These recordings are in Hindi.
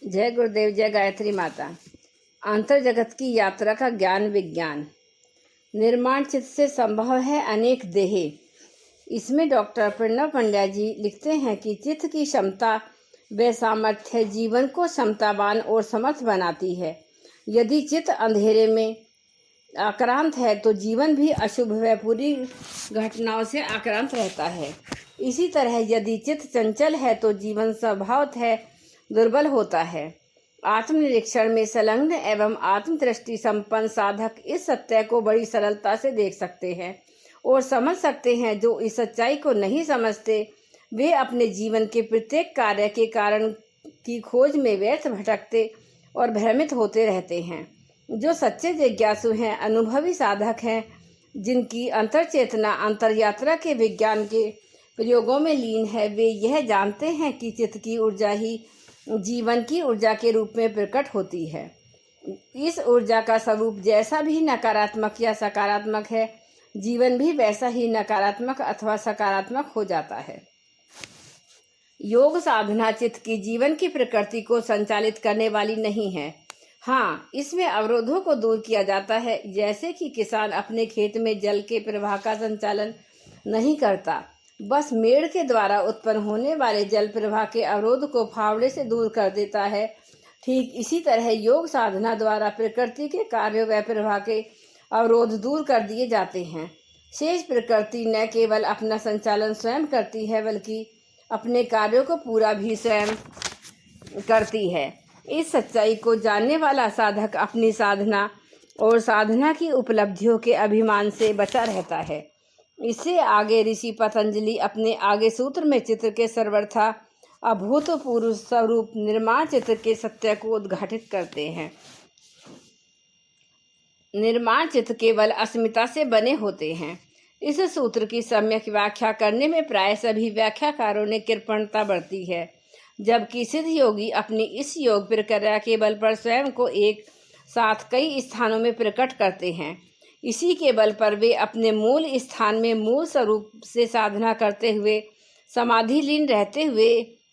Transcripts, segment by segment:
जय गुरुदेव, जय गायत्री माता। अंतर जगत की यात्रा का ज्ञान विज्ञान। निर्माण चित्त से संभव है अनेक देहे। इसमें डॉक्टर प्रणव पंड्या जी लिखते हैं कि चित्त की क्षमता व सामर्थ्य जीवन को क्षमतावान और समर्थ बनाती है। यदि चित्त अंधेरे में आक्रांत है तो जीवन भी अशुभ व पूरी घटनाओं से आक्रांत रहता है। इसी तरह यदि चित्त चंचल है तो जीवन स्वभावतः दुर्बल होता है। आत्मनिरीक्षण में संलग्न एवं आत्मदृष्टि संपन्न साधक इस सत्य को बड़ी सरलता से देख सकते हैं और समझ सकते हैं। जो इस सच्चाई को नहीं समझते वे अपने जीवन के प्रत्येक कार्य के कारण की खोज में व्यर्थ भटकते और भ्रमित होते रहते हैं। जो सच्चे जिज्ञासु हैं, अनुभवी साधक हैं, जिनकी अंतरचेतना अंतरयात्रा के विज्ञान के प्रयोगों में लीन है, वे यह जानते हैं कि चित्त की ऊर्जा ही जीवन की ऊर्जा के रूप में प्रकट होती है। इस ऊर्जा का स्वरूप जैसा भी नकारात्मक या सकारात्मक है, जीवन भी वैसा ही नकारात्मक अथवा सकारात्मक हो जाता है। योग साधना चित्त की जीवन की प्रकृति को संचालित करने वाली नहीं है। हाँ, इसमें अवरोधों को दूर किया जाता है। जैसे कि किसान अपने खेत में जल के प्रवाह का संचालन नहीं करता, बस मेड़ के द्वारा उत्पन्न होने वाले जल प्रवाह के अवरोध को फावड़े से दूर कर देता है। ठीक इसी तरह योग साधना द्वारा प्रकृति के कार्यों व प्रवाह के अवरोध दूर कर दिए जाते हैं। शेष प्रकृति न केवल अपना संचालन स्वयं करती है, बल्कि अपने कार्यों को पूरा भी स्वयं करती है। इस सच्चाई को जानने वाला साधक अपनी साधना और साधना की उपलब्धियों के अभिमान से बचा रहता है। इससे आगे ऋषि पतंजलि अपने आगे सूत्र में चित्र के सर्वथा अभूतपूर्व स्वरूप निर्माण चित्र के सत्य को उद्घाटित करते हैं। निर्माण चित्र केवल अस्मिता से बने होते हैं। इस सूत्र की सम्यक व्याख्या करने में प्राय सभी व्याख्याकारों ने कृपणता बरती है, जबकि सिद्ध योगी अपनी इस योग प्रक्रिया के बल पर स्वयं को एक साथ कई स्थानों में प्रकट करते हैं। इसी के बल पर वे अपने मूल स्थान में मूल स्वरूप से साधना करते हुए समाधि लीन रहते हुए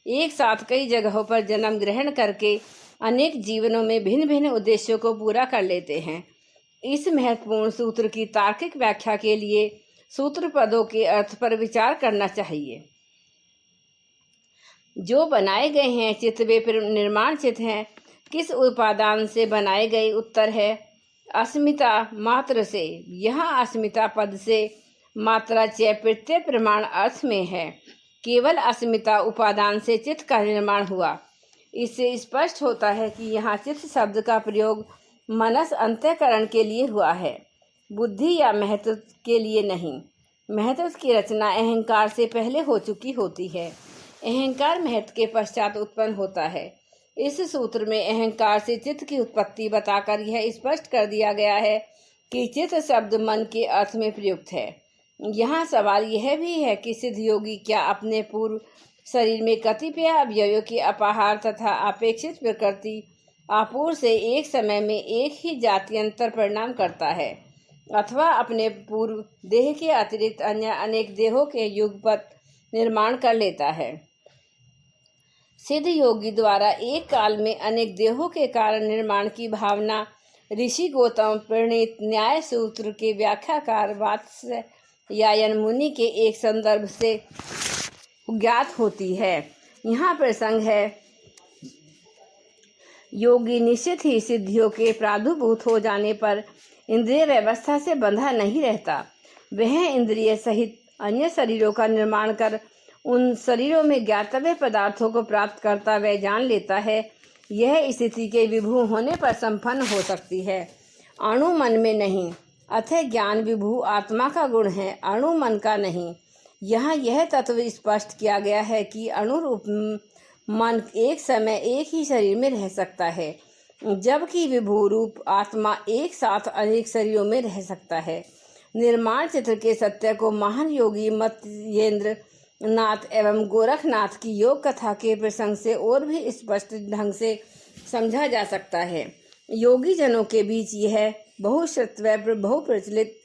एक साथ कई जगहों पर जन्म ग्रहण करके अनेक जीवनों में भिन्न भिन्न उद्देश्यों को पूरा कर लेते हैं। इस महत्वपूर्ण सूत्र की तार्किक व्याख्या के लिए सूत्र पदों के अर्थ पर विचार करना चाहिए। जो बनाए गए हैं चित्त वे निर्माण चित्त हैं। किस उपादान से बनाए गए? उत्तर है अस्मिता मात्र से। यहाँ अस्मिता पद से मात्रा च प्रत्यय प्रमाण अर्थ में है। केवल अस्मिता उपादान से चित्त का निर्माण हुआ। इससे स्पष्ट होता है कि यहाँ चित्त शब्द का प्रयोग मनस अंतःकरण के लिए हुआ है, बुद्धि या महत्व के लिए नहीं। महत्व की रचना अहंकार से पहले हो चुकी होती है। अहंकार महत्व के पश्चात उत्पन्न होता है। इस सूत्र में अहंकार से चित्त की उत्पत्ति बताकर यह स्पष्ट कर दिया गया है कि चित्त शब्द मन के अर्थ में प्रयुक्त है। यहाँ सवाल यह भी है कि सिद्ध योगी क्या अपने पूर्व शरीर में कतिपय अवयवों के अपाहार तथा अपेक्षित प्रकृति आपूर्ति से एक समय में एक ही जात्यंतर परिणाम करता है, अथवा अपने पूर्व देह के अतिरिक्त अन्य अनेक देहों के युगपत निर्माण कर लेता है। सिद्ध योगी द्वारा एक काल में अनेक देहों के कारण निर्माण की भावना ऋषि गौतम प्रणीत न्याय सूत्र के व्याख्याकार वात्स्यायन मुनि के एक संदर्भ से ज्ञात होती है। यहाँ प्रसंग है, योगी निश्चित ही सिद्धियों के प्रादुर्भूत हो जाने पर इंद्रिय व्यवस्था से बंधा नहीं रहता। वह इंद्रिय सहित अन्य शरीरों का निर्माण कर उन शरीरों में ज्ञातव्य पदार्थों को प्राप्त करता व जान लेता है। यह स्थिति के विभू होने पर संपन्न हो सकती है, अणु मन में नहीं। अतः ज्ञान विभू आत्मा का गुण है, अणु मन का नहीं। यहाँ यह तत्व स्पष्ट किया गया है कि अणुरूप मन एक समय एक ही शरीर में रह सकता है, जबकि विभू रूप आत्मा एक साथ अनेक शरीरों में रह सकता है। निर्माण चित्र के सत्य को महान योगी मत्येंद्र नाथ एवं गोरखनाथ की योग कथा के प्रसंग से और भी स्पष्ट ढंग से समझा जा सकता है। योगी जनों के बीच यह बहुश्रुत व बहुप्रचलित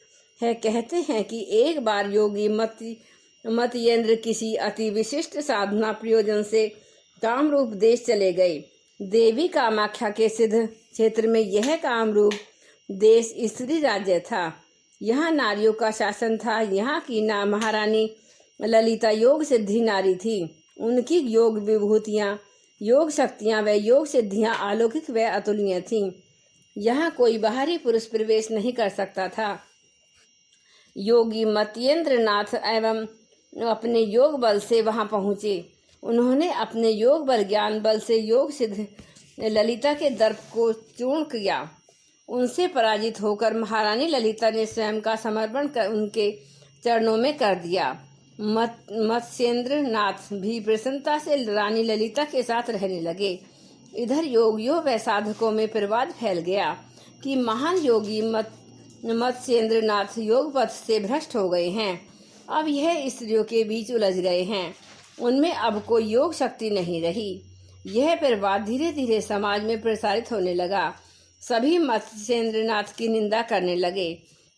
है। कहते हैं कि एक बार योगी मत्येंद्र किसी अति विशिष्ट साधना प्रयोजन से कामरूप देश चले गए। देवी कामाख्या के सिद्ध क्षेत्र में यह कामरूप देश स्त्री राज्य था। यहाँ नारियों का शासन था। यहाँ की महारानी ललिता योग सिद्धि नारी थी। उनकी योग विभूतियाँ, योग शक्तियाँ व योग सिद्धियाँ अलौकिक व अतुलनीय थीं। यहाँ कोई बाहरी पुरुष प्रवेश नहीं कर सकता था। योगी मत्येंद्र नाथ एवं अपने योग बल से वहां पहुंचे। उन्होंने अपने योग बल ज्ञान बल से योग सिद्ध ललिता के दर्प को चूर्ण किया। उनसे पराजित होकर महारानी ललिता ने स्वयं का समर्पण उनके चरणों में कर दिया। मत्स्येंद्र नाथ भी प्रसन्नता से रानी ललिता के साथ रहने लगे। इधर योगियों व साधकों में प्रवाद फैल गया कि महान योगी मत्स्येंद्र नाथ योग पथ से भ्रष्ट हो गए हैं। अब यह स्त्रियों के बीच उलझ गए हैं। उनमें अब कोई योग शक्ति नहीं रही। यह प्रवाद धीरे धीरे समाज में प्रसारित होने लगा। सभी मत्स्येंद्र नाथ की निंदा करने लगे।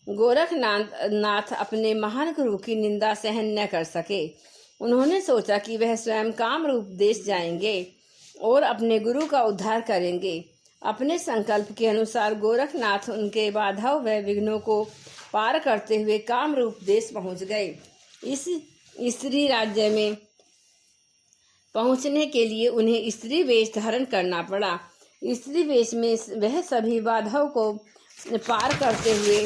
गोरखनाथ अपने महान गुरु की निंदा सहन न कर सके। उन्होंने सोचा कि वह स्वयं कामरूप देश जाएंगे और अपने गुरु का उद्धार करेंगे। अपने संकल्प के अनुसार गोरखनाथ उनके बाधाओं व विघ्नों को पार करते हुए कामरूप देश पहुंच गए। इस स्त्री राज्य में पहुंचने के लिए उन्हें स्त्री वेश धारण करना पड़ा। स्त्री वेश में वह सभी बाधाओं को पार करते हुए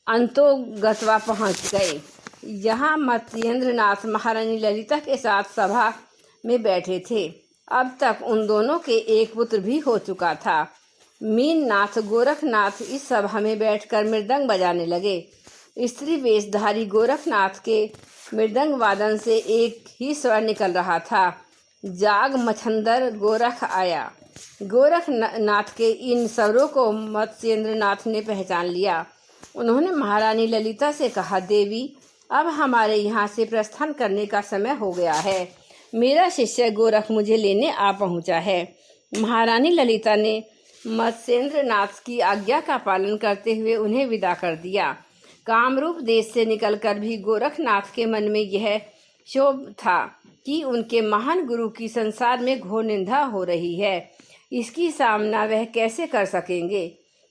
अंतोगतवा पहुंच गए। यहाँ मत्स्येंद्र नाथ महारानी ललिता के साथ सभा में बैठे थे। अब तक उन दोनों के एक पुत्र भी हो चुका था। मीननाथ गोरखनाथ इस सभा में बैठकर मृदंग बजाने लगे। स्त्री वेशधारी गोरखनाथ के मृदंग वादन से एक ही स्वर निकल रहा था, जाग मच्छंदर गोरख आया। गोरखनाथ के इन स्वरों को मत्स्येंद्र नाथ ने पहचान लिया। उन्होंने महारानी ललिता से कहा, देवी, अब हमारे यहाँ से प्रस्थान करने का समय हो गया है। मेरा शिष्य गोरख मुझे लेने आ पहुँचा है। महारानी ललिता ने मत्स्येंद्र नाथ की आज्ञा का पालन करते हुए उन्हें विदा कर दिया। कामरूप देश से निकलकर भी गोरखनाथ के मन में यह क्षोभ था कि उनके महान गुरु की संसार में घोर निंदा हो रही है। इसकी सामना वह कैसे कर सकेंगे।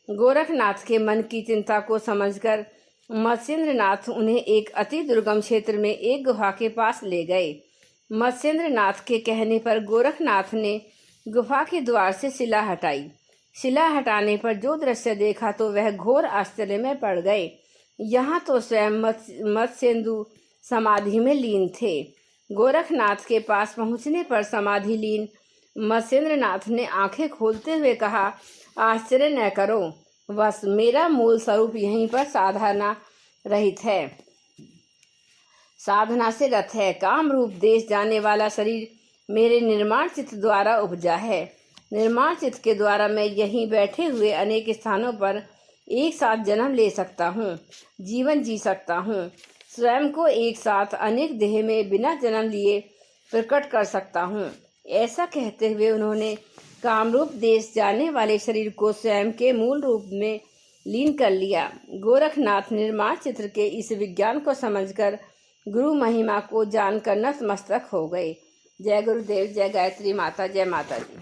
गोरखनाथ के मन की चिंता को समझकर मत्स्येंद्र नाथ उन्हें एक अति दुर्गम क्षेत्र में एक गुफा के पास ले गए। मत्स्येंद्र नाथ के कहने पर गोरखनाथ ने गुफा के द्वार से शिला हटाई। शिला हटाने पर जो दृश्य देखा तो वह घोर आश्चर्य में पड़ गए। यहाँ तो स्वयं मत्स्येंदु समाधि में लीन थे। गोरखनाथ के पास पहुँचने पर समाधि लीन मत्स्येंद्र नाथ ने आंखें खोलते हुए कहा, आश्चर्य न करो, बस मेरा मूल स्वरूप यहीं पर साधना से रत है। कामरूप देश जाने वाला शरीर मेरे निर्माण चित्त द्वारा उपजा है। निर्माण चित्त के द्वारा मैं यहीं बैठे हुए अनेक स्थानों पर एक साथ जन्म ले सकता हूँ, जीवन जी सकता हूँ। स्वयं को एक साथ अनेक देह में बिना जन्म लिए प्रकट कर सकता हूँ। ऐसा कहते हुए उन्होंने कामरूप देश जाने वाले शरीर को स्वयं के मूल रूप में लीन कर लिया। गोरखनाथ निर्माण चित्र के इस विज्ञान को समझकर गुरु महिमा को जानकर नतमस्तक हो गए। जय गुरुदेव, जय गायत्री माता, जय माता दी।